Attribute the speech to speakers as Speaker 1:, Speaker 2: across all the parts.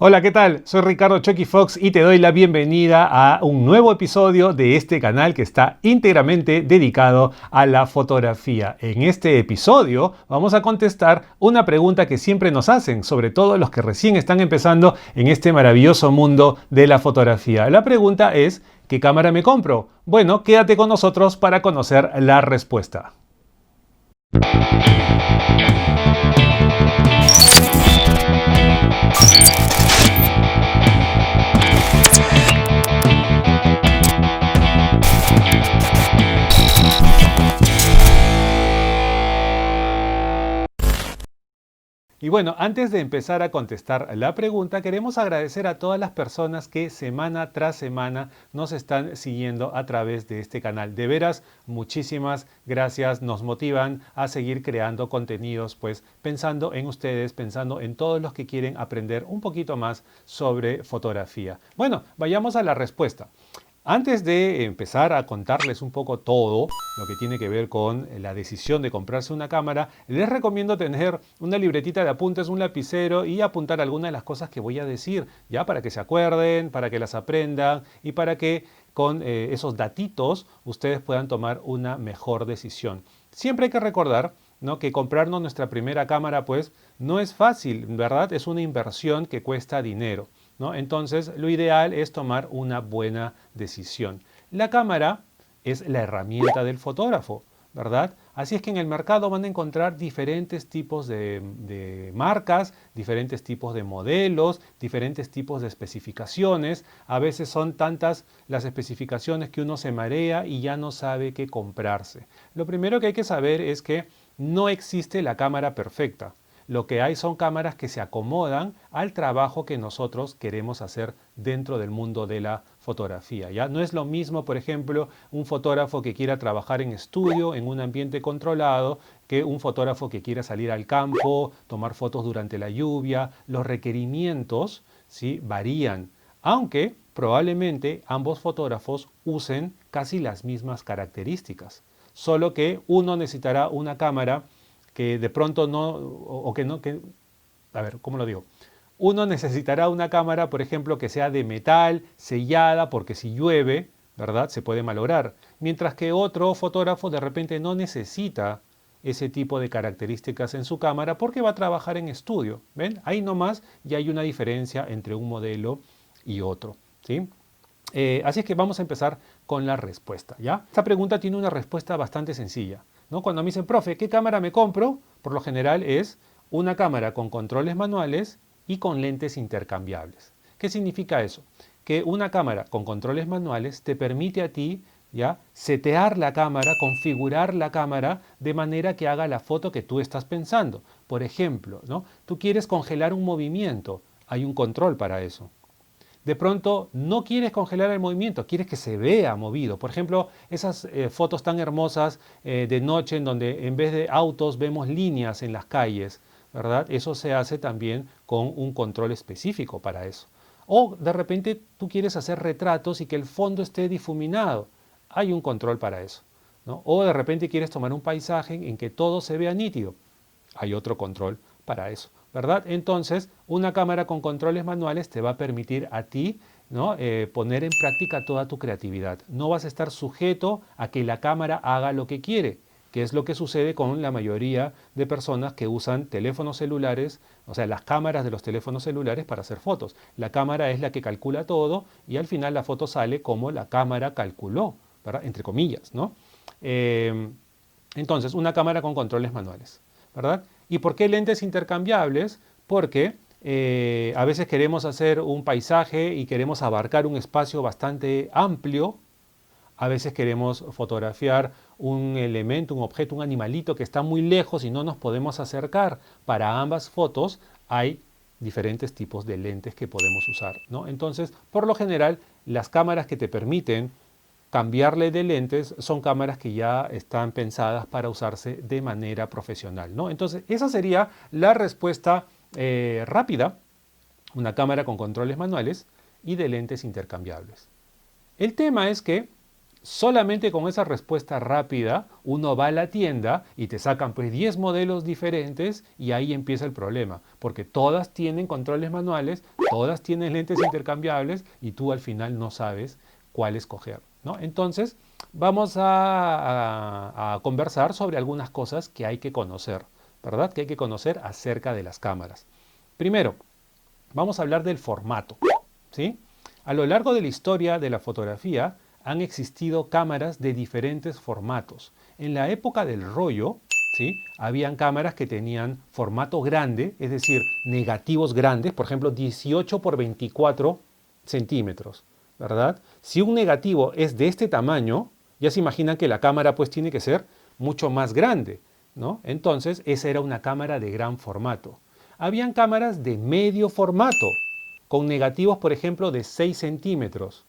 Speaker 1: Hola, ¿qué tal? Soy Ricardo Chucky Fox y te doy la bienvenida a un nuevo episodio de este canal que está íntegramente dedicado a la fotografía. En este episodio vamos a contestar una pregunta que siempre nos hacen, sobre todo los que recién están empezando en este maravilloso mundo de la fotografía. La pregunta es, ¿qué cámara me compro? Bueno, quédate con nosotros para conocer la respuesta. Y bueno, antes de empezar a contestar la pregunta, queremos agradecer a todas las personas que semana tras semana nos están siguiendo a través de este canal. De veras, muchísimas gracias. Nos motivan a seguir creando contenidos, pues pensando en ustedes, pensando en todos los que quieren aprender un poquito más sobre fotografía. Bueno, vayamos a la respuesta. Antes de empezar a contarles un poco todo lo que tiene que ver con la decisión de comprarse una cámara, les recomiendo tener una libretita de apuntes, un lapicero y apuntar algunas de las cosas que voy a decir, ya para que se acuerden, para que las aprendan y para que con esos datitos ustedes puedan tomar una mejor decisión. Siempre hay que recordar, ¿no?, que comprarnos nuestra primera cámara pues no es fácil, ¿verdad? Es una inversión que cuesta dinero, ¿no? Entonces, lo ideal es tomar una buena decisión. La cámara es la herramienta del fotógrafo, ¿verdad? Así es que en el mercado van a encontrar diferentes tipos de marcas, diferentes tipos de modelos, diferentes tipos de especificaciones. A veces son tantas las especificaciones que uno se marea y ya no sabe qué comprarse. Lo primero que hay que saber es que no existe la cámara perfecta. Lo que hay son cámaras que se acomodan al trabajo que nosotros queremos hacer dentro del mundo de la fotografía. ¿Ya? No es lo mismo, por ejemplo, un fotógrafo que quiera trabajar en estudio, en un ambiente controlado, que un fotógrafo que quiera salir al campo, tomar fotos durante la lluvia. Los requerimientos, ¿sí?, varían, aunque probablemente ambos fotógrafos usen casi las mismas características. Solo que uno necesitará una cámara que de pronto no, o que no, que, a ver, ¿cómo lo digo? Uno necesitará una cámara, por ejemplo, que sea de metal, sellada, porque si llueve, ¿verdad?, se puede malograr. Mientras que otro fotógrafo de repente no necesita ese tipo de características en su cámara porque va a trabajar en estudio. ¿Ven? Ahí nomás ya hay una diferencia entre un modelo y otro, ¿sí? Así es que vamos a empezar con la respuesta, ¿ya? Esta pregunta tiene una respuesta bastante sencilla, ¿no? Cuando me dicen, profe, ¿qué cámara me compro? Por lo general es una cámara con controles manuales y con lentes intercambiables. ¿Qué significa eso? Que una cámara con controles manuales te permite a ti, ¿ya?, setear la cámara, configurar la cámara de manera que haga la foto que tú estás pensando. Por ejemplo, ¿no?, tú quieres congelar un movimiento, hay un control para eso. De pronto no quieres congelar el movimiento, quieres que se vea movido. Por ejemplo, esas fotos tan hermosas de noche en donde en vez de autos vemos líneas en las calles, ¿verdad? Eso se hace también con un control específico para eso. O de repente tú quieres hacer retratos y que el fondo esté difuminado. Hay un control para eso, ¿no? O de repente quieres tomar un paisaje en que todo se vea nítido. Hay otro control para eso, ¿verdad? Entonces, una cámara con controles manuales te va a permitir a ti, ¿no?, poner en práctica toda tu creatividad. No vas a estar sujeto a que la cámara haga lo que quiere, que es lo que sucede con la mayoría de personas que usan teléfonos celulares, o sea, las cámaras de los teléfonos celulares para hacer fotos. La cámara es la que calcula todo y al final la foto sale como la cámara calculó, ¿verdad?, entre comillas, ¿no? Entonces, una cámara con controles manuales, ¿verdad? ¿Y por qué lentes intercambiables? Porque a veces queremos hacer un paisaje y queremos abarcar un espacio bastante amplio. A veces queremos fotografiar un elemento, un objeto, un animalito que está muy lejos y no nos podemos acercar. Para ambas fotos hay diferentes tipos de lentes que podemos usar, ¿no? Entonces, por lo general, las cámaras que te permiten cambiarle de lentes son cámaras que ya están pensadas para usarse de manera profesional, ¿no? Entonces, esa sería la respuesta rápida, una cámara con controles manuales y de lentes intercambiables. El tema es que solamente con esa respuesta rápida uno va a la tienda y te sacan pues 10 modelos diferentes y ahí empieza el problema, porque todas tienen controles manuales, todas tienen lentes intercambiables y tú al final no sabes cuál escoger, ¿no? Entonces vamos a conversar sobre algunas cosas que hay que conocer, ¿verdad? Que hay que conocer acerca de las cámaras. Primero, vamos a hablar del formato, ¿sí? A lo largo de la historia de la fotografía han existido cámaras de diferentes formatos. En la época del rollo, ¿sí? Habían cámaras que tenían formato grande, es decir, negativos grandes, por ejemplo, 18 por 24 centímetros, ¿verdad? Si un negativo es de este tamaño, ya se imaginan que la cámara pues tiene que ser mucho más grande, ¿no? Entonces, esa era una cámara de gran formato. Habían cámaras de medio formato, con negativos, por ejemplo, de 6 centímetros,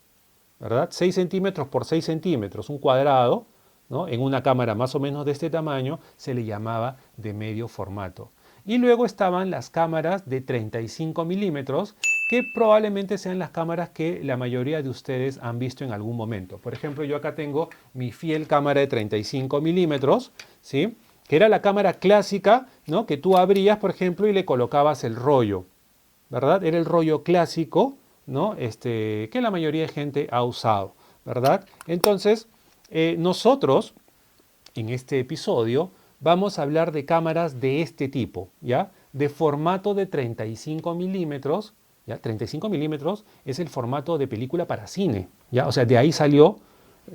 Speaker 1: ¿verdad? 6 centímetros por 6 centímetros, un cuadrado, ¿no? En una cámara más o menos de este tamaño se le llamaba de medio formato. Y luego estaban las cámaras de 35 milímetros, que probablemente sean las cámaras que la mayoría de ustedes han visto en algún momento. Por ejemplo, yo acá tengo mi fiel cámara de 35 milímetros, ¿sí? Que era la cámara clásica, ¿no? Que tú abrías, por ejemplo, y le colocabas el rollo, ¿verdad? Era el rollo clásico, ¿no? Que la mayoría de gente ha usado, ¿verdad? Entonces, nosotros, en este episodio, vamos a hablar de cámaras de este tipo, ¿ya? De formato de 35 milímetros, ¿ya? 35 milímetros es el formato de película para cine, ¿ya? O sea, de ahí salió,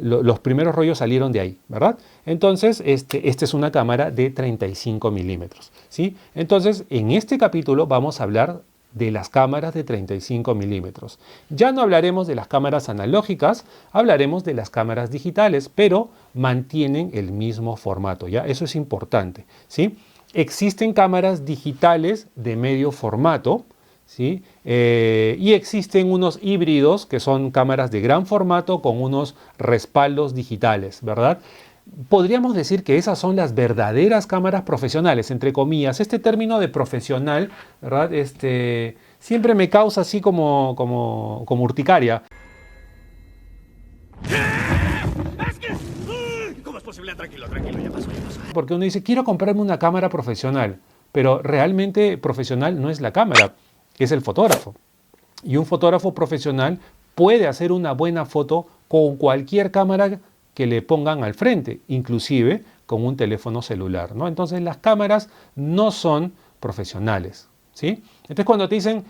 Speaker 1: los primeros rollos salieron de ahí, ¿verdad? Entonces, esta es una cámara de 35 milímetros, ¿sí? Entonces, en este capítulo vamos a hablar de las cámaras de 35 milímetros. Ya no hablaremos de las cámaras analógicas, hablaremos de las cámaras digitales, pero mantienen el mismo formato, ¿ya? Eso es importante, ¿sí? Existen cámaras digitales de medio formato, ¿sí? Y existen unos híbridos que son cámaras de gran formato con unos respaldos digitales, ¿verdad? Podríamos decir que esas son las verdaderas cámaras profesionales, entre comillas. Este término de profesional, ¿verdad? Siempre me causa así como urticaria.
Speaker 2: ¿Cómo es posible? Tranquilo, ya pasó.
Speaker 1: Porque uno dice, quiero comprarme una cámara profesional, pero realmente profesional no es la cámara, es el fotógrafo. Y un fotógrafo profesional puede hacer una buena foto con cualquier cámara que le pongan al frente, inclusive con un teléfono celular, ¿no? Entonces las cámaras no son profesionales, ¿sí? Entonces cuando te dicen,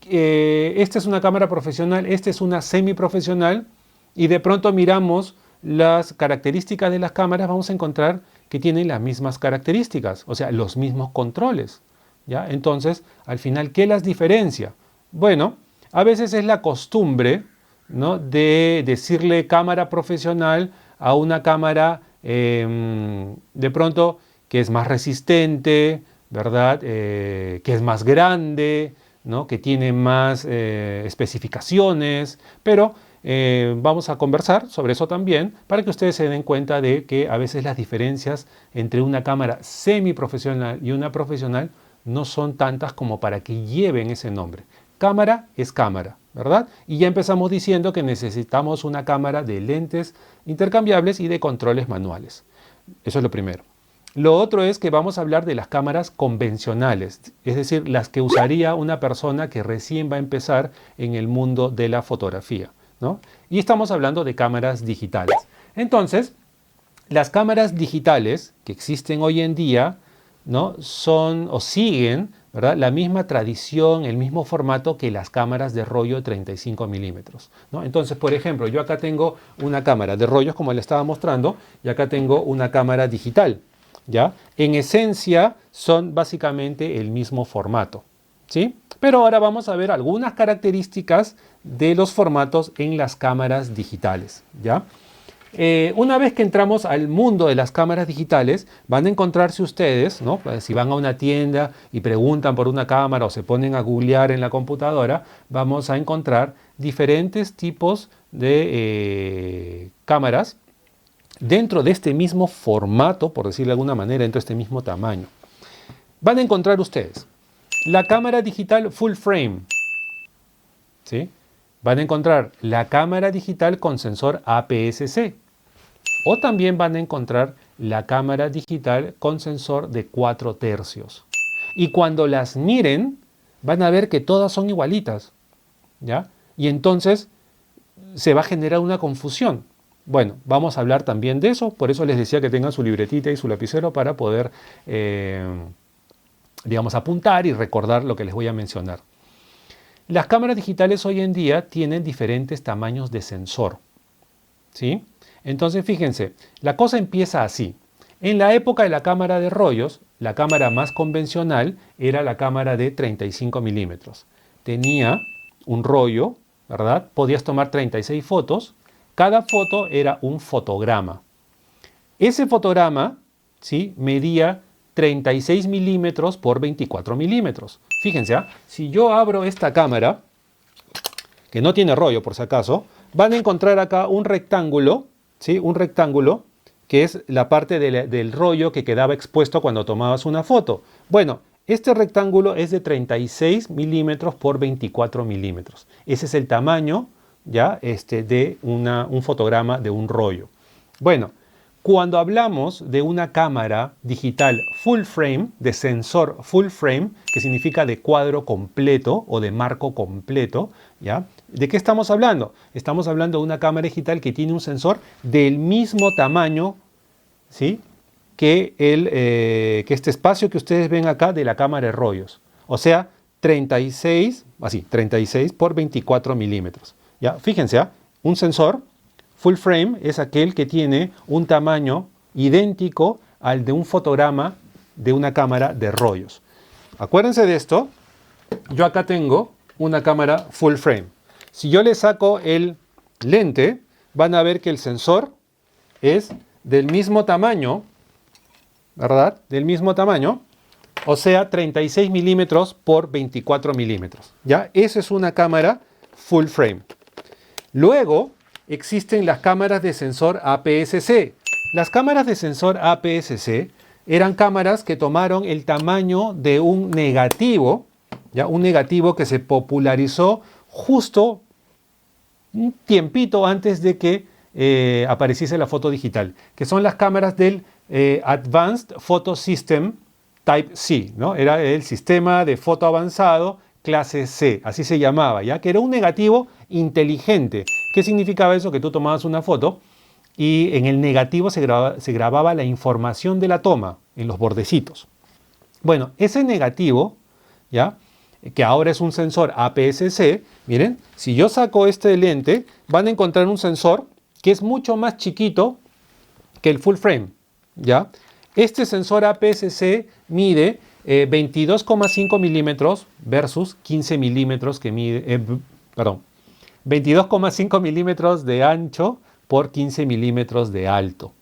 Speaker 1: esta es una cámara profesional, esta es una semiprofesional, y de pronto miramos las características de las cámaras, vamos a encontrar que tienen las mismas características, o sea, los mismos controles, ¿ya? Entonces, al final, ¿qué las diferencia? Bueno, a veces es la costumbre, ¿no?, de decirle cámara profesional a una cámara de pronto que es más resistente, ¿verdad? Que es más grande, ¿no?, que tiene más especificaciones, pero vamos a conversar sobre eso también para que ustedes se den cuenta de que a veces las diferencias entre una cámara semiprofesional y una profesional no son tantas como para que lleven ese nombre. Cámara es cámara, ¿verdad? Y ya empezamos diciendo que necesitamos una cámara de lentes intercambiables y de controles manuales. Eso es lo primero. Lo otro es que vamos a hablar de las cámaras convencionales, es decir, las que usaría una persona que recién va a empezar en el mundo de la fotografía, ¿no? Y estamos hablando de cámaras digitales. Entonces, las cámaras digitales que existen hoy en día, ¿no?, son o siguen, ¿verdad?, la misma tradición, el mismo formato que las cámaras de rollo de 35 milímetros, ¿no? Entonces, por ejemplo, yo acá tengo una cámara de rollos, como le estaba mostrando, y acá tengo una cámara digital, ¿ya? En esencia, son básicamente el mismo formato, ¿sí? Pero ahora vamos a ver algunas características de los formatos en las cámaras digitales, ¿ya? Una vez que entramos al mundo de las cámaras digitales, van a encontrarse ustedes, ¿no?, si van a una tienda y preguntan por una cámara o se ponen a googlear en la computadora, vamos a encontrar diferentes tipos de cámaras dentro de este mismo formato, por decirlo de alguna manera, dentro de este mismo tamaño. Van a encontrar ustedes la cámara digital full frame, ¿sí? van a encontrar la cámara digital con sensor APS-C. O también van a encontrar la cámara digital con sensor de 4/3. Y cuando las miren, van a ver que todas son igualitas, ¿ya? Y entonces se va a generar una confusión. Bueno, vamos a hablar también de eso, por eso les decía que tengan su libretita y su lapicero para poder, digamos, apuntar y recordar lo que les voy a mencionar. Las cámaras digitales hoy en día tienen diferentes tamaños de sensor, ¿sí? Entonces, fíjense, la cosa empieza así. En la época de la cámara de rollos, la cámara más convencional era la cámara de 35 milímetros. Tenía un rollo, ¿verdad? Podías tomar 36 fotos. Cada foto era un fotograma. Ese fotograma, ¿sí?, medía 36 milímetros por 24 milímetros. Fíjense, si yo abro esta cámara, que no tiene rollo por si acaso, van a encontrar acá un rectángulo, ¿sí?, un rectángulo que es la parte del rollo que quedaba expuesto cuando tomabas una foto. Bueno, este rectángulo es de 36 milímetros por 24 milímetros. Ese es el tamaño, ¿ya?, de un fotograma de un rollo. Bueno, cuando hablamos de una cámara digital full frame, de sensor full frame, que significa de cuadro completo o de marco completo, ¿ya?, ¿de qué estamos hablando? Estamos hablando de una cámara digital que tiene un sensor del mismo tamaño, ¿sí?, que este espacio que ustedes ven acá de la cámara de rollos. O sea, 36 por 24 milímetros. ¿Ya? Fíjense, un sensor full frame es aquel que tiene un tamaño idéntico al de un fotograma de una cámara de rollos. Acuérdense de esto. Yo acá tengo una cámara full frame. Si yo le saco el lente, van a ver que el sensor es del mismo tamaño, ¿verdad? Del mismo tamaño, o sea, 36 milímetros por 24 milímetros. ¿Ya? Esa es una cámara full frame. Luego existen las cámaras de sensor APS-C. Las cámaras de sensor APS-C eran cámaras que tomaron el tamaño de un negativo, ¿ya?, un negativo que se popularizó justo un tiempito antes de que apareciese la foto digital, que son las cámaras del Advanced Photo System Type C, ¿no? Era el sistema de foto avanzado clase C, así se llamaba, ¿ya?, que era un negativo inteligente. ¿Qué significaba eso? Que tú tomabas una foto y en el negativo se grababa la información de la toma en los bordecitos. Bueno, ese negativo, ¿ya?, que ahora es un sensor APS-C, miren, si yo saco este lente, van a encontrar un sensor que es mucho más chiquito que el full frame, ¿ya? Este sensor APS-C mide 22,5 milímetros versus 15 milímetros que mide, 22,5 milímetros de ancho por 15 milímetros de alto.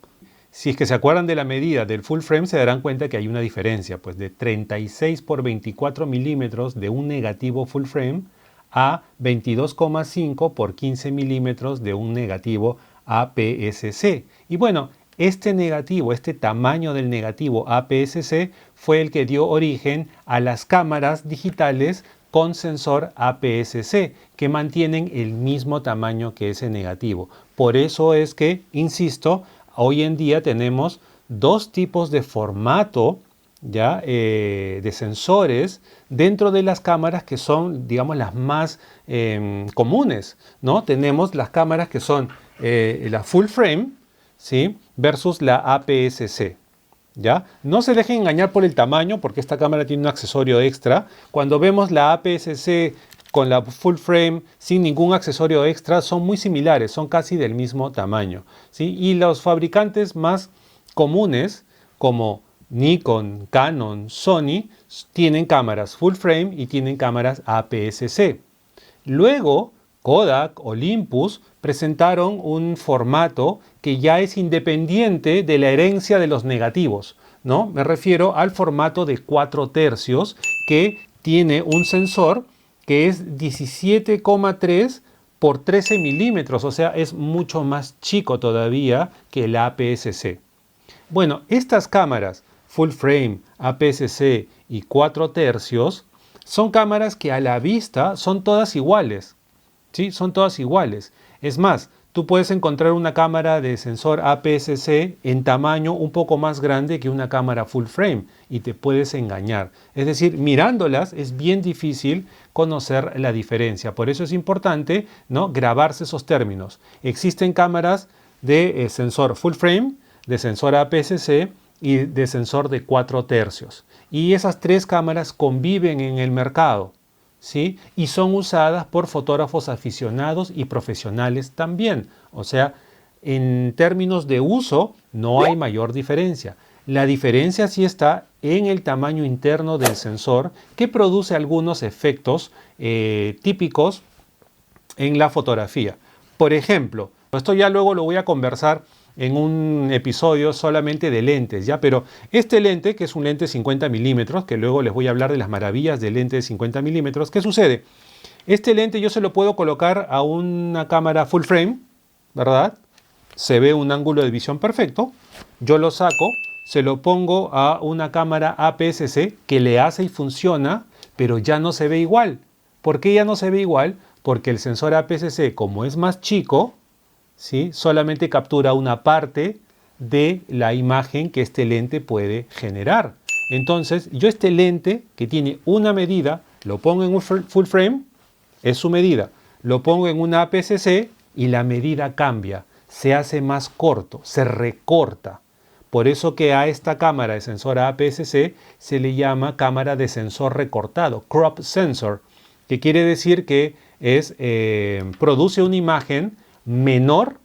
Speaker 1: Si es que se acuerdan de la medida del full frame, se darán cuenta que hay una diferencia, pues de 36 por 24 milímetros de un negativo full frame a 22,5 por 15 milímetros de un negativo APS-C. Y bueno, este negativo, este tamaño del negativo APS-C fue el que dio origen a las cámaras digitales con sensor APS-C, que mantienen el mismo tamaño que ese negativo. Por eso es que, insisto, hoy en día tenemos dos tipos de formato, ¿ya?, de sensores dentro de las cámaras que son, digamos, las más comunes, ¿no? Tenemos las cámaras que son la full frame, ¿sí?, versus la APS-C. ¿Ya? No se dejen engañar por el tamaño, porque esta cámara tiene un accesorio extra. Cuando vemos la APS-C con la full frame sin ningún accesorio extra, son muy similares, son casi del mismo tamaño, ¿sí? Y los fabricantes más comunes, como Nikon, Canon, Sony, tienen cámaras full frame y tienen cámaras APS-C. Luego, Kodak, Olympus presentaron un formato que ya es independiente de la herencia de los negativos, ¿no? Me refiero al formato de 4/3 que tiene un sensor que es 17,3 por 13 milímetros, o sea, es mucho más chico todavía que el APS-C. Bueno, estas cámaras full frame, APS-C y 4/3 son cámaras que a la vista son todas iguales, ¿sí? Son todas iguales. Es más, tú puedes encontrar una cámara de sensor APS-C en tamaño un poco más grande que una cámara full frame y te puedes engañar. Es decir, mirándolas es bien difícil conocer la diferencia. Por eso es importante, ¿no?, grabarse esos términos. Existen cámaras de sensor full frame, de sensor APS-C y de sensor de 4/3. Y esas tres cámaras conviven en el mercado, ¿sí? Y son usadas por fotógrafos aficionados y profesionales también. O sea, en términos de uso no hay mayor diferencia. La diferencia sí está en el tamaño interno del sensor, que produce algunos efectos típicos en la fotografía. Por ejemplo, esto ya luego lo voy a conversar en un episodio solamente de lentes, ¿ya? Pero este lente, que es un lente 50 milímetros, que luego les voy a hablar de las maravillas del lente de 50 milímetros, ¿qué sucede? Este lente yo se lo puedo colocar a una cámara full frame, ¿verdad? Se ve un ángulo de visión perfecto. Yo lo saco, se lo pongo a una cámara APS-C que le hace y funciona, pero ya no se ve igual. ¿Por qué ya no se ve igual? Porque el sensor APS-C, como es más chico, ¿sí?, solamente captura una parte de la imagen que este lente puede generar. Entonces, yo este lente, que tiene una medida, lo pongo en un full frame, es su medida. Lo pongo en una APS-C y la medida cambia. Se hace más corto, se recorta. Por eso que a esta cámara de sensor APS-C se le llama cámara de sensor recortado, crop sensor, que quiere decir que produce una imagen menor,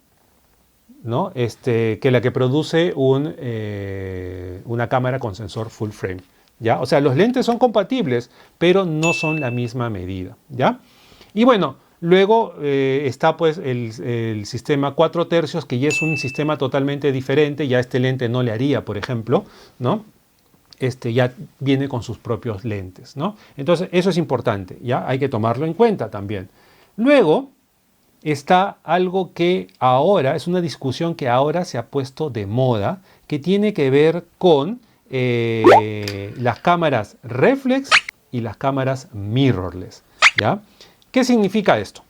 Speaker 1: ¿no?, que la que produce una cámara con sensor full frame, ¿ya? O sea, los lentes son compatibles, pero no son la misma medida, ¿ya? Y bueno, luego está pues el sistema 4/3, que ya es un sistema totalmente diferente. Ya este lente no le haría, por ejemplo, ¿no? Ya viene con sus propios lentes, ¿no? Entonces, eso es importante, ¿ya? Hay que tomarlo en cuenta también. Luego está algo que ahora, es una discusión que ahora se ha puesto de moda, que tiene que ver con las cámaras reflex y las cámaras mirrorless, ¿ya? ¿Qué significa esto?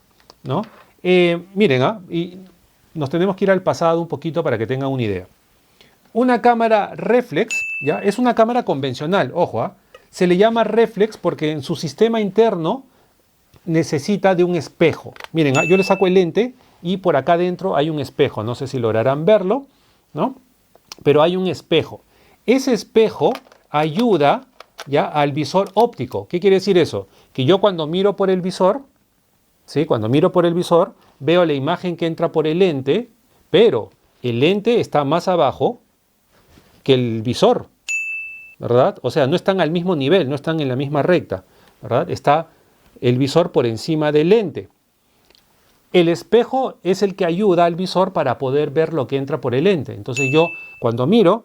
Speaker 1: ¿No? Miren, y nos tenemos que ir al pasado un poquito para que tengan una idea. Una cámara reflex, ¿ya?, es una cámara convencional, ojo, se le llama reflex porque en su sistema interno necesita de un espejo. Miren, yo le saco el lente y por acá adentro hay un espejo. No sé si lograrán verlo, ¿no? Pero hay un espejo. Ese espejo ayuda, ¿ya?, al visor óptico. ¿Qué quiere decir eso? Que yo cuando miro por el visor, ¿sí?, cuando miro por el visor, veo la imagen que entra por el lente, pero el lente está más abajo que el visor, ¿verdad? O sea, no están al mismo nivel, no están en la misma recta, ¿verdad? Está el visor por encima del lente. El espejo es el que ayuda al visor para poder ver lo que entra por el lente. Entonces yo, cuando miro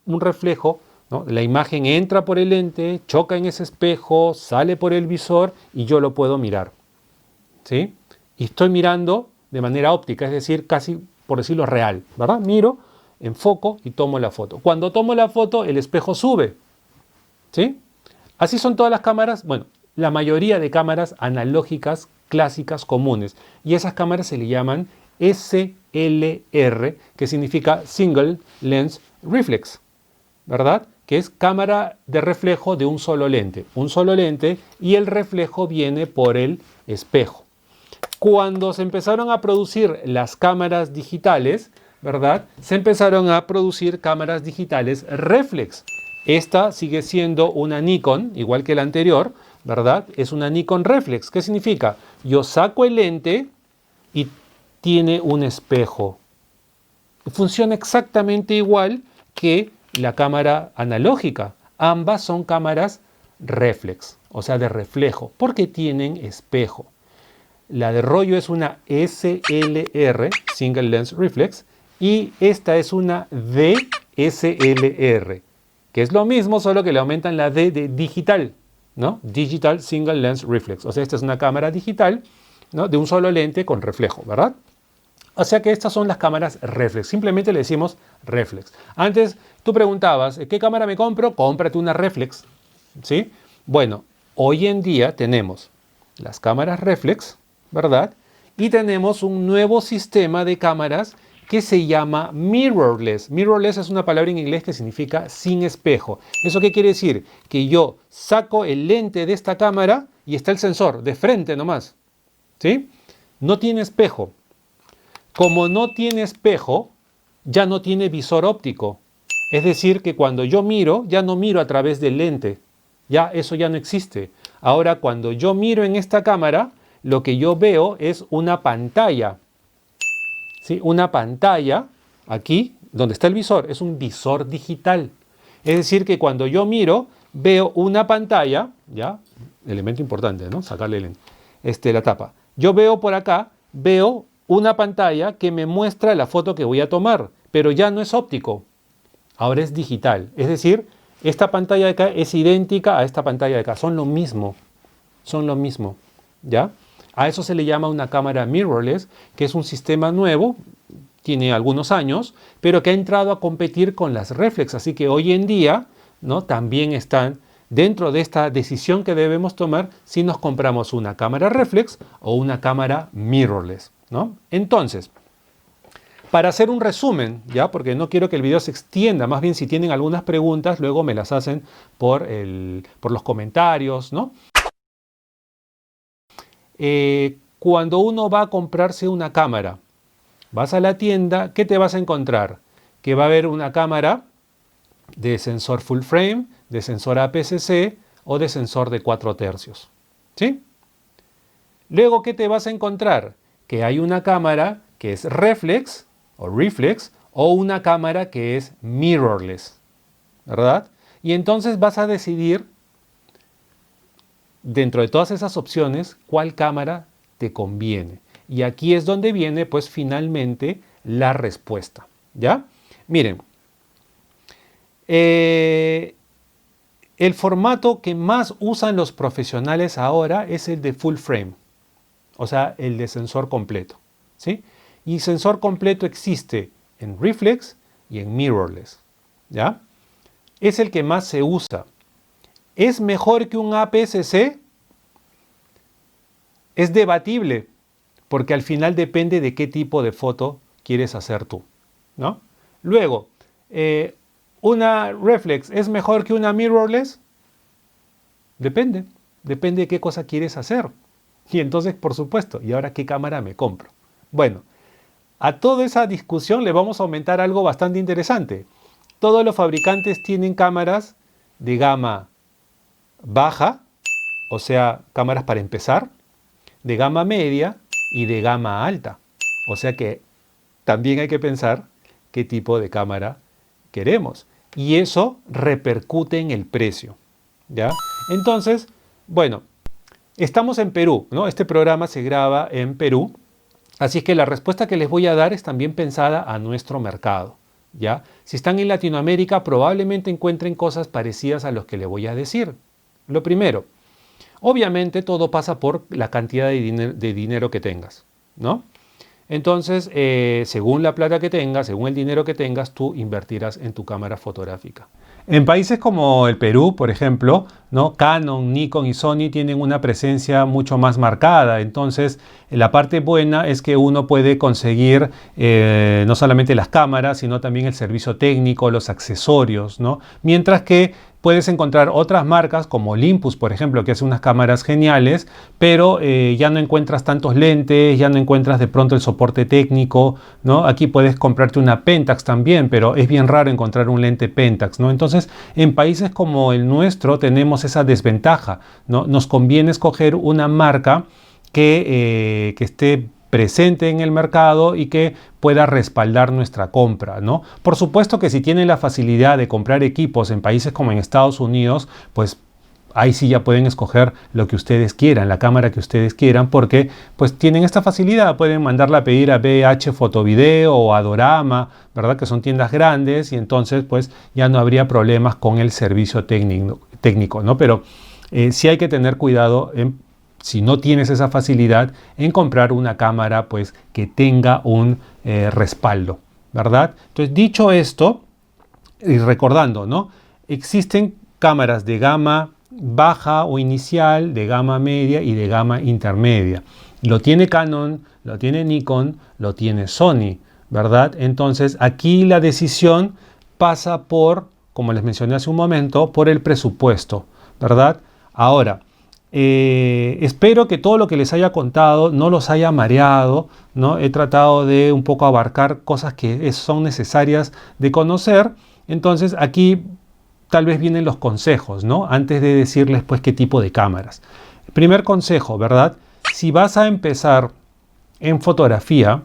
Speaker 1: un reflejo, ¿no?, la imagen entra por el lente, choca en ese espejo, sale por el visor y yo lo puedo mirar, ¿sí? Y estoy mirando de manera óptica, es decir, casi por decirlo real, ¿verdad? Miro, enfoco y tomo la foto. Cuando tomo la foto, el espejo sube, ¿sí? Así son todas las cámaras, bueno, la mayoría de cámaras analógicas clásicas comunes. Y esas cámaras se le llaman SLR, que significa Single Lens Reflex, ¿verdad? Que es cámara de reflejo de un solo lente. Un solo lente y el reflejo viene por el espejo. Cuando se empezaron a producir las cámaras digitales, ¿verdad?, se empezaron a producir cámaras digitales reflex. Esta sigue siendo una Nikon, igual que la anterior, ¿verdad? Es una Nikon reflex. ¿Qué significa? Yo saco el lente y tiene un espejo. Funciona exactamente igual que la cámara analógica. Ambas son cámaras reflex, o sea, de reflejo, porque tienen espejo. La de rollo es una SLR, Single Lens Reflex, y esta es una DSLR, que es lo mismo, solo que le aumentan la D de digital, ¿no? Digital Single Lens Reflex. O sea, esta es una cámara digital, ¿no?, de un solo lente con reflejo, ¿verdad? O sea que estas son las cámaras reflex. Simplemente le decimos reflex. Antes tú preguntabas, ¿qué cámara me compro? Cómprate una reflex, ¿sí? Bueno, hoy en día tenemos las cámaras reflex, ¿verdad?, y tenemos un nuevo sistema de cámaras que se llama mirrorless. Mirrorless es una palabra en inglés que significa sin espejo. ¿Eso qué quiere decir? Que yo saco el lente de esta cámara y está el sensor de frente nomás. ¿Sí? No tiene espejo. Como no tiene espejo, ya no tiene visor óptico. Es decir, que cuando yo miro, ya no miro a través del lente. Ya eso ya no existe. Ahora, cuando yo miro en esta cámara, lo que yo veo es una pantalla. ¿Sí? Una pantalla, aquí, donde está el visor, es un visor digital. Es decir, que cuando yo miro, veo una pantalla, ¿ya? Elemento importante, ¿no? Sacarle la tapa. Yo veo por acá, veo una pantalla que me muestra la foto que voy a tomar, pero ya no es óptico, ahora es digital. Es decir, esta pantalla de acá es idéntica a esta pantalla de acá, son lo mismo, ¿ya? A eso se le llama una cámara mirrorless, que es un sistema nuevo, tiene algunos años, pero que ha entrado a competir con las reflex. Así que hoy en día, ¿no? También están dentro de esta decisión que debemos tomar si nos compramos una cámara reflex o una cámara mirrorless, ¿no? Entonces, para hacer un resumen, ¿ya? Porque no quiero que el video se extienda, más bien si tienen algunas preguntas, luego me las hacen por los comentarios, ¿no? Cuando uno va a comprarse una cámara, vas a la tienda, ¿qué te vas a encontrar? Que va a haber una cámara de sensor full frame, de sensor APS-C o de sensor de 4/3. ¿Sí? Luego, ¿qué te vas a encontrar? Que hay una cámara que es reflex o una cámara que es mirrorless, ¿verdad? Y entonces vas a decidir, dentro de todas esas opciones, cuál cámara te conviene. Y aquí es donde viene, pues, finalmente la respuesta, ¿ya? Miren, el formato que más usan los profesionales ahora es el de full frame, o sea, el de sensor completo, ¿sí? Y sensor completo existe en reflex y en mirrorless, ¿ya? Es el que más se usa. ¿Es mejor que un APS-C? Es debatible, porque al final depende de qué tipo de foto quieres hacer tú, ¿no? Luego, ¿una reflex es mejor que una mirrorless? Depende de qué cosa quieres hacer. Y entonces, por supuesto, ¿y ahora qué cámara me compro? Bueno, a toda esa discusión le vamos a aumentar algo bastante interesante. Todos los fabricantes tienen cámaras de gama baja, o sea, cámaras para empezar, de gama media y de gama alta. O sea que también hay que pensar qué tipo de cámara queremos. Y eso repercute en el precio, ¿ya? Entonces, bueno, estamos en Perú, ¿no? Este programa se graba en Perú. Así es que la respuesta que les voy a dar es también pensada a nuestro mercado, ¿ya? Si están en Latinoamérica, probablemente encuentren cosas parecidas a lo que les voy a decir. Lo primero, obviamente todo pasa por la cantidad de dinero que tengas, ¿no? Entonces, según la plata que tengas, según el dinero que tengas, tú invertirás en tu cámara fotográfica. En países como el Perú, por ejemplo, ¿no? Canon, Nikon y Sony tienen una presencia mucho más marcada. Entonces, la parte buena es que uno puede conseguir no solamente las cámaras, sino también el servicio técnico, los accesorios, ¿no? Mientras que puedes encontrar otras marcas como Olympus, por ejemplo, que hace unas cámaras geniales, pero ya no encuentras tantos lentes, ya no encuentras de pronto el soporte técnico, ¿no? Aquí puedes comprarte una Pentax también, pero es bien raro encontrar un lente Pentax, ¿no? Entonces, en países como el nuestro tenemos esa desventaja, ¿no? Nos conviene escoger una marca que esté presente en el mercado y que pueda respaldar nuestra compra, ¿no? Por supuesto que si tienen la facilidad de comprar equipos en países como en Estados Unidos, pues ahí sí ya pueden escoger lo que ustedes quieran, la cámara que ustedes quieran, porque pues tienen esta facilidad, pueden mandarla a pedir a BH Fotovideo o a Dorama, ¿verdad? Que son tiendas grandes y entonces pues ya no habría problemas con el servicio técnico, ¿no? Pero sí hay que tener cuidado si no tienes esa facilidad, en comprar una cámara pues que tenga un respaldo, ¿verdad? Entonces, dicho esto, y recordando, ¿no? Existen cámaras de gama baja o inicial, de gama media y de gama intermedia. Lo tiene Canon, lo tiene Nikon, lo tiene Sony, ¿verdad? Entonces aquí la decisión pasa por, como les mencioné hace un momento, por el presupuesto, ¿verdad? Ahora, espero que todo lo que les haya contado no los haya mareado, ¿no? He tratado de un poco abarcar cosas que son necesarias de conocer. Entonces aquí tal vez vienen los consejos, ¿no? Antes de decirles pues qué tipo de cámaras. Primer consejo, ¿verdad? Si vas a empezar en fotografía,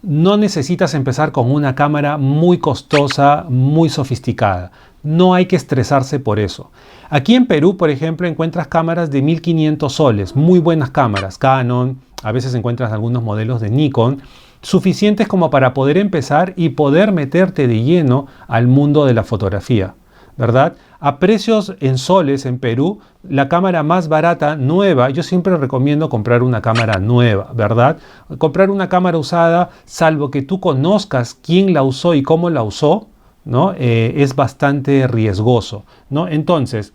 Speaker 1: no necesitas empezar con una cámara muy costosa, muy sofisticada. No hay que estresarse por eso. Aquí en Perú, por ejemplo, encuentras cámaras de 1500 soles, muy buenas cámaras, Canon, a veces encuentras algunos modelos de Nikon, suficientes como para poder empezar y poder meterte de lleno al mundo de la fotografía, ¿verdad? A precios en soles en Perú, la cámara más barata, nueva, yo siempre recomiendo comprar una cámara nueva, ¿verdad? Comprar una cámara usada, salvo que tú conozcas quién la usó y cómo la usó, ¿no? Es bastante riesgoso, ¿no? Entonces,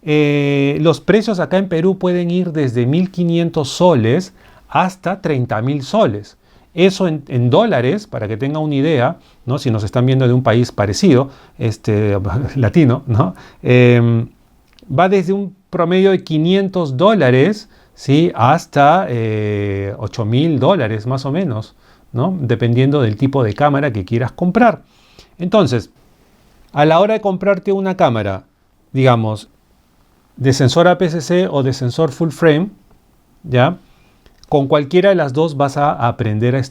Speaker 1: los precios acá en Perú pueden ir desde 1500 soles hasta 30.000 soles. Eso en dólares, para que tenga una idea, ¿no? Si nos están viendo de un país parecido, latino, ¿no? Va desde un promedio de 500 dólares, ¿sí? Hasta 8.000 dólares más o menos, ¿no? Dependiendo del tipo de cámara que quieras comprar. Entonces, a la hora de comprarte una cámara, digamos, de sensor APS-C o de sensor full frame, ¿ya? Con cualquiera de las dos vas a aprender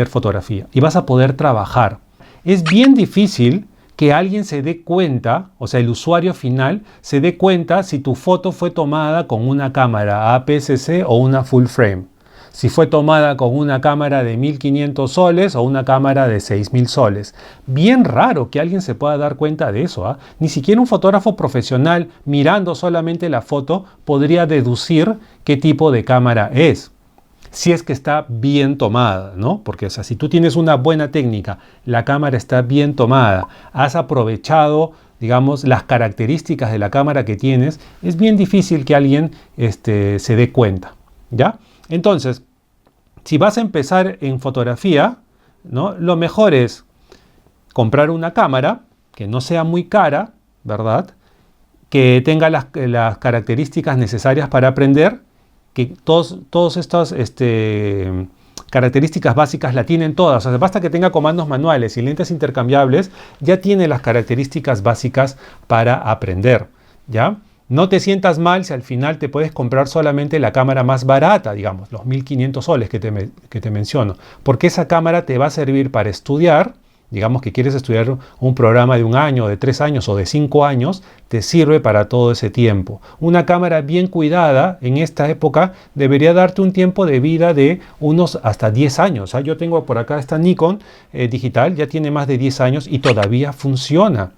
Speaker 1: fotografía y vas a poder trabajar. Es bien difícil que alguien se dé cuenta, o sea, el usuario final se dé cuenta si tu foto fue tomada con una cámara APS-C o una full frame. Si fue tomada con una cámara de 1500 soles o una cámara de 6000 soles. Bien raro que alguien se pueda dar cuenta de eso, ¿ah? Ni siquiera un fotógrafo profesional, mirando solamente la foto, podría deducir qué tipo de cámara es. Si es que está bien tomada, ¿no? Porque, o sea, si tú tienes una buena técnica, la cámara está bien tomada, has aprovechado, digamos, las características de la cámara que tienes, es bien difícil que alguien se dé cuenta, ¿ya? Entonces, si vas a empezar en fotografía, ¿no? Lo mejor es comprar una cámara que no sea muy cara, ¿verdad? Que tenga las características necesarias para aprender, que todas estas características básicas la tienen todas. O sea, basta que tenga comandos manuales y lentes intercambiables, ya tiene las características básicas para aprender, ¿ya? No te sientas mal si al final te puedes comprar solamente la cámara más barata, digamos, los 1500 soles que te menciono, porque esa cámara te va a servir para estudiar. Digamos que quieres estudiar un programa de 1 año, de 3 años o de 5 años, te sirve para todo ese tiempo. Una cámara bien cuidada en esta época debería darte un tiempo de vida de unos hasta 10 años. Yo tengo por acá esta Nikon digital, ya tiene más de 10 años y todavía funciona,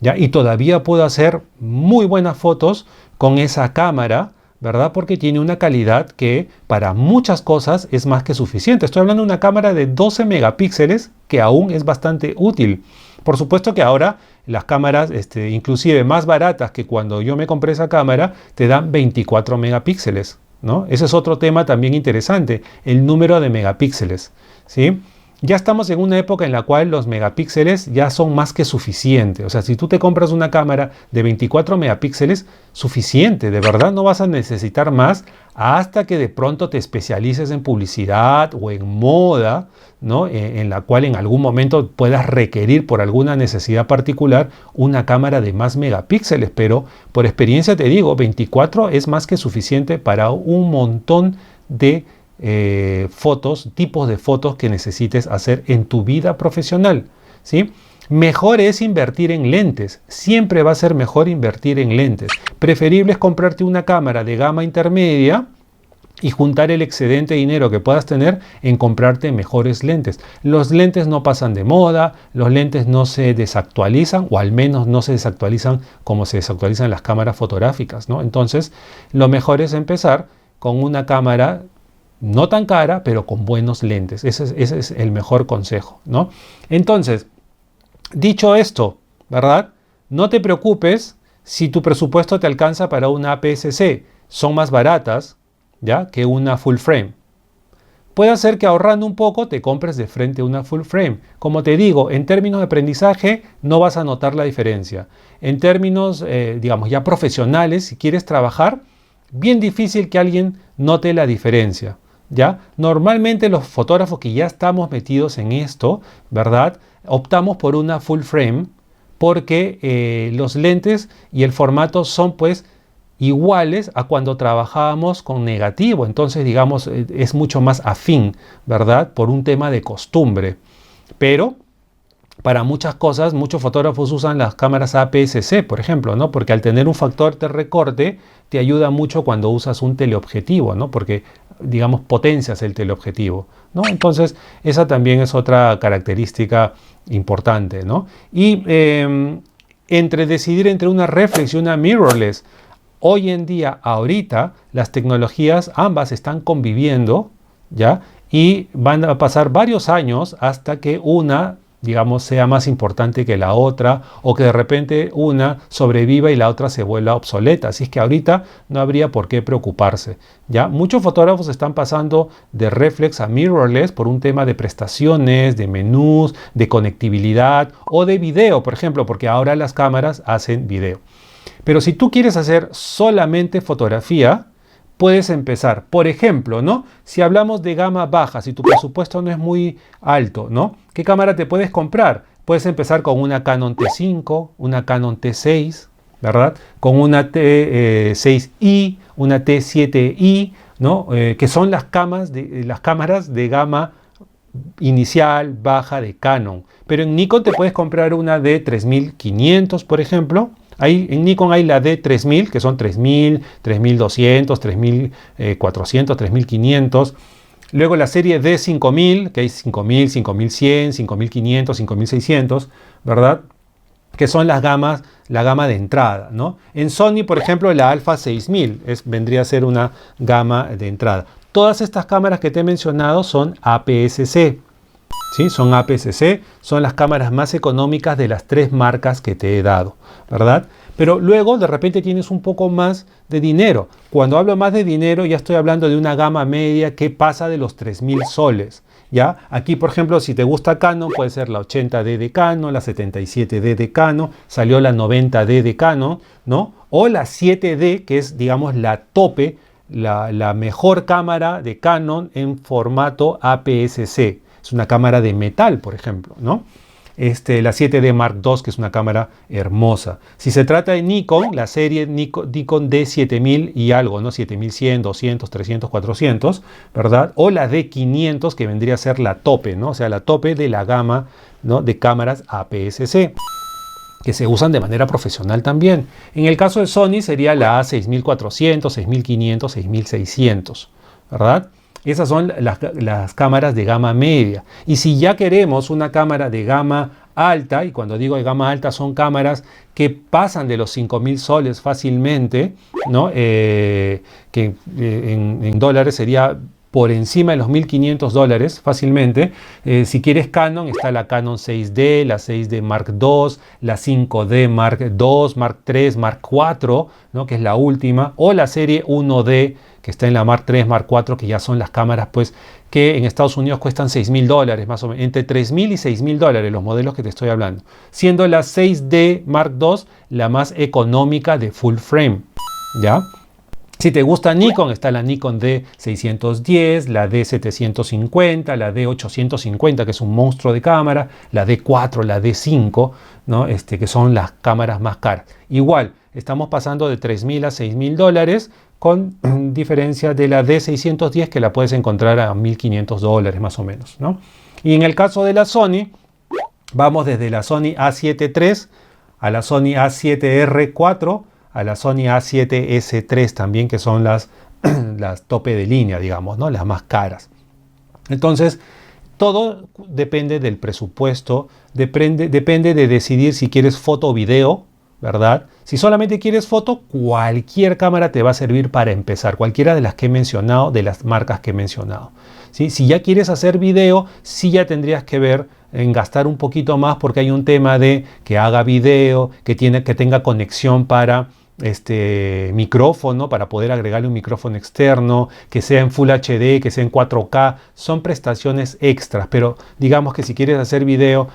Speaker 1: ¿ya? Y todavía puedo hacer muy buenas fotos con esa cámara, ¿verdad? Porque tiene una calidad que para muchas cosas es más que suficiente. Estoy hablando de una cámara de 12 megapíxeles que aún es bastante útil. Por supuesto que ahora las cámaras, inclusive más baratas que cuando yo me compré esa cámara, te dan 24 megapíxeles, ¿no? Ese es otro tema también interesante, el número de megapíxeles, ¿sí? Ya estamos en una época en la cual los megapíxeles ya son más que suficientes. O sea, si tú te compras una cámara de 24 megapíxeles, suficiente, de verdad no vas a necesitar más hasta que de pronto te especialices en publicidad o en moda, ¿no? En la cual en algún momento puedas requerir por alguna necesidad particular una cámara de más megapíxeles. Pero por experiencia te digo, 24 es más que suficiente para un montón de tipos de fotos que necesites hacer en tu vida profesional, ¿sí? Mejor es invertir en lentes, siempre va a ser mejor invertir en lentes. Preferible es comprarte una cámara de gama intermedia y juntar el excedente de dinero que puedas tener en comprarte mejores lentes. Los lentes no pasan de moda, los lentes no se desactualizan, o al menos no se desactualizan como se desactualizan las cámaras fotográficas, ¿no? Entonces, lo mejor es empezar con una cámara no tan cara, pero con buenos lentes. Ese es el mejor consejo, ¿no? Entonces, dicho esto, ¿verdad? No te preocupes si tu presupuesto te alcanza para una APS-C, son más baratas, ¿ya?, que una full frame. Puede ser que ahorrando un poco te compres de frente una full frame. Como te digo, en términos de aprendizaje no vas a notar la diferencia. En términos, digamos, ya profesionales, si quieres trabajar, bien difícil que alguien note la diferencia, ¿ya? Normalmente los fotógrafos que ya estamos metidos en esto, ¿verdad?, optamos por una full frame porque los lentes y el formato son pues iguales a cuando trabajábamos con negativo. Entonces, digamos, es mucho más afín, ¿verdad?, por un tema de costumbre. Pero para muchas cosas, muchos fotógrafos usan las cámaras APS-C, por ejemplo, ¿no?, porque al tener un factor de recorte te ayuda mucho cuando usas un teleobjetivo, ¿no?, porque, digamos, potencias el teleobjetivo, ¿no? Entonces, esa también es otra característica importante, ¿no? Y entre decidir entre una reflex y una mirrorless, hoy en día, ahorita, las tecnologías ambas están conviviendo, ¿ya? Y van a pasar varios años hasta que una, digamos, sea más importante que la otra, o que de repente una sobreviva y la otra se vuelva obsoleta. Así es que ahorita no habría por qué preocuparse, ¿ya? Muchos fotógrafos están pasando de reflex a mirrorless por un tema de prestaciones, de menús, de conectividad o de video, por ejemplo, porque ahora las cámaras hacen video. Pero si tú quieres hacer solamente fotografía, puedes empezar, por ejemplo, ¿no?, si hablamos de gama baja, si tu presupuesto no es muy alto, ¿no?, ¿qué cámara te puedes comprar? Puedes empezar con una Canon T5, una Canon T6, ¿verdad?, con una T6i, una T7i, ¿no?, que son las cámaras de gama inicial, baja de Canon. Pero en Nikon te puedes comprar una de 3500, por ejemplo. Ahí, en Nikon hay la D3000, que son 3000, 3200, 3400, 3500. Luego la serie D5000, que hay 5000, 5100, 5500, 5600, ¿verdad?, que son las gamas, la gama de entrada, ¿no? En Sony, por ejemplo, la Alpha 6000 vendría a ser una gama de entrada. Todas estas cámaras que te he mencionado son APS-C. ¿Sí? Son APS-C, son las cámaras más económicas de las 3 marcas que te he dado, ¿verdad? Pero luego de repente tienes un poco más de dinero. Cuando hablo más de dinero ya estoy hablando de una gama media que pasa de los 3000 soles, ¿ya? Aquí, por ejemplo, si te gusta Canon, puede ser la 80D de Canon, la 77D de Canon, salió la 90D de Canon, ¿no? O la 7D, que es, digamos, la tope, la mejor cámara de Canon en formato APS-C. Es una cámara de metal, por ejemplo, ¿no? La 7D Mark II, que es una cámara hermosa. Si se trata de Nikon, la serie Nikon D7000 y algo, ¿no? 7100, 200, 300, 400, ¿verdad? O la D500, que vendría a ser la tope, ¿no? O sea, la tope de la gama, ¿no?, de cámaras APS-C, que se usan de manera profesional también. En el caso de Sony sería la A6400, 6500, 6600, ¿verdad? Esas son las cámaras de gama media. Y si ya queremos una cámara de gama alta, y cuando digo de gama alta son cámaras que pasan de los 5000 soles fácilmente, ¿no?, que en dólares sería por encima de los $1500 fácilmente. Si quieres Canon, está la Canon 6D, la 6D Mark II, la 5D Mark II, Mark III, Mark IV, ¿no?, que es la última, o la serie 1D, que está en la Mark III, Mark IV, que ya son las cámaras pues que en Estados Unidos cuestan $6000 más o menos, entre $3000 y $6000 los modelos que te estoy hablando, siendo la 6D Mark II la más económica de full frame, ¿ya? Si te gusta Nikon, está la Nikon D610, la D750, la D850, que es un monstruo de cámara, la D4, la D5, ¿no?, que son las cámaras más caras. Igual, estamos pasando de $3000 a $6000, con diferencia de la D610, que la puedes encontrar a $1500 más o menos, ¿no? Y en el caso de la Sony, vamos desde la Sony A7 III a la Sony A7R4, a la Sony A7S3 también, que son las tope de línea, digamos, ¿no?, las más caras. Entonces, todo depende del presupuesto, depende de decidir si quieres foto o video, ¿verdad? Si solamente quieres foto, cualquier cámara te va a servir para empezar, cualquiera de las que he mencionado, de las marcas que he mencionado. ¿Sí? Si ya quieres hacer video, sí ya tendrías que ver en gastar un poquito más porque hay un tema de que haga video, que tenga conexión para micrófono, para poder agregarle un micrófono externo, que sea en Full HD, que sea en 4K, son prestaciones extras, pero digamos que si quieres hacer video,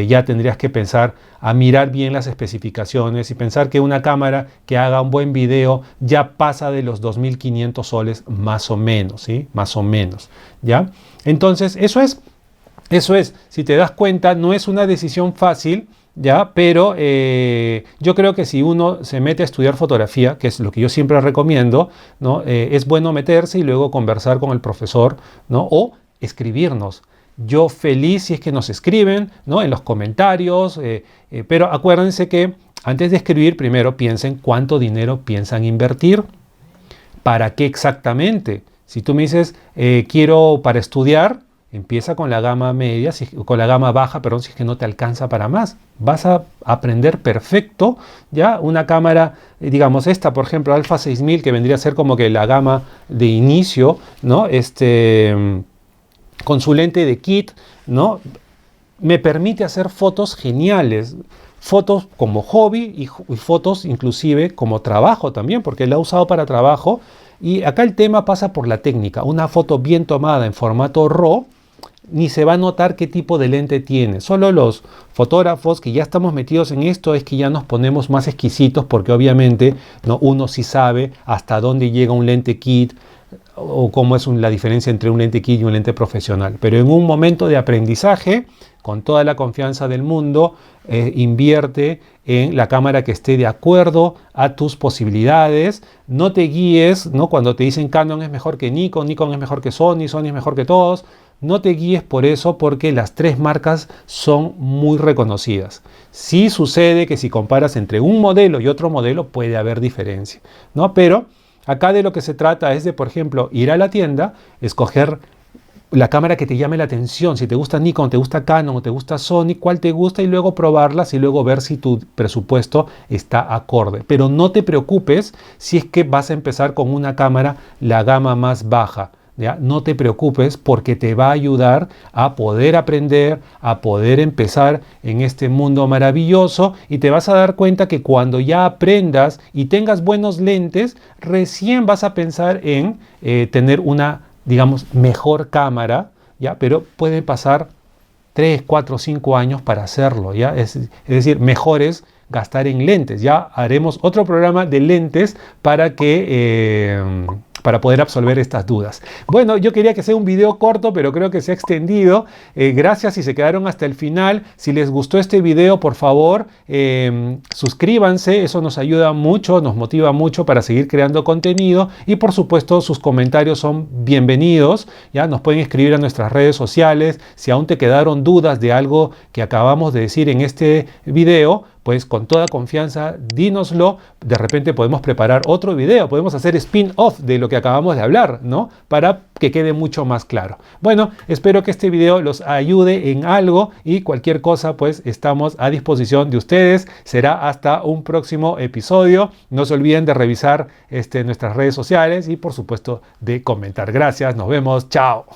Speaker 1: ya tendrías que pensar a mirar bien las especificaciones y pensar que una cámara que haga un buen video ya pasa de los 2.500 soles más o menos, ¿sí? Más o menos, ¿ya? Entonces, eso es, si te das cuenta, no es una decisión fácil, ¿ya? Pero yo creo que si uno se mete a estudiar fotografía, que es lo que yo siempre recomiendo, ¿no? Es bueno meterse y luego conversar con el profesor, ¿no? O escribirnos. Yo feliz si es que nos escriben, ¿no? En los comentarios, pero acuérdense que antes de escribir, primero piensen cuánto dinero piensan invertir, para qué exactamente. Si tú me dices, quiero para estudiar, empieza con la gama media, con la gama baja, perdón, si es que no te alcanza para más. Vas a aprender perfecto, ¿ya? Una cámara, digamos esta, por ejemplo, Alpha 6000, que vendría a ser como que la gama de inicio, ¿no? Con su lente de kit, ¿no? Me permite hacer fotos geniales. Fotos como hobby y fotos inclusive como trabajo también, porque la he usado para trabajo. Y acá el tema pasa por la técnica. Una foto bien tomada en formato RAW, ni se va a notar qué tipo de lente tiene. Solo los fotógrafos que ya estamos metidos en esto es que ya nos ponemos más exquisitos porque obviamente, ¿no? Uno sí sabe hasta dónde llega un lente kit o cómo es la diferencia entre un lente kit y un lente profesional. Pero en un momento de aprendizaje, con toda la confianza del mundo, invierte en la cámara que esté de acuerdo a tus posibilidades. No te guíes, ¿no? Cuando te dicen Canon es mejor que Nikon, Nikon es mejor que Sony, Sony es mejor que todos. No te guíes por eso porque las tres marcas son muy reconocidas. Sí sucede que si comparas entre un modelo y otro modelo puede haber diferencia, ¿no? Pero acá de lo que se trata es de, por ejemplo, ir a la tienda, escoger la cámara que te llame la atención. Si te gusta Nikon, te gusta Canon o te gusta Sony, cuál te gusta y luego probarlas y luego ver si tu presupuesto está acorde. Pero no te preocupes si es que vas a empezar con una cámara la gama más baja. ¿Ya? No te preocupes porque te va a ayudar a poder aprender, a poder empezar en este mundo maravilloso y te vas a dar cuenta que cuando ya aprendas y tengas buenos lentes, recién vas a pensar en tener una, digamos, mejor cámara, ¿ya? Pero puede pasar 3, 4, 5 años para hacerlo, ¿ya? Es decir, mejor es gastar en lentes. Ya haremos otro programa de lentes para poder absolver estas dudas. Bueno, yo quería que sea un video corto, pero creo que se ha extendido. Gracias si se quedaron hasta el final. Si les gustó este video, por favor, suscríbanse. Eso nos ayuda mucho, nos motiva mucho para seguir creando contenido. Y por supuesto, sus comentarios son bienvenidos. Ya nos pueden escribir a nuestras redes sociales. Si aún te quedaron dudas de algo que acabamos de decir en este video, pues con toda confianza dínoslo. De repente podemos preparar otro video, podemos hacer spin-off de lo que acabamos de hablar, ¿no? Para que quede mucho más claro. Bueno, espero que este video los ayude en algo y cualquier cosa, pues estamos a disposición de ustedes. Será hasta un próximo episodio. No se olviden de revisar nuestras redes sociales y por supuesto de comentar. Gracias, nos vemos, chao.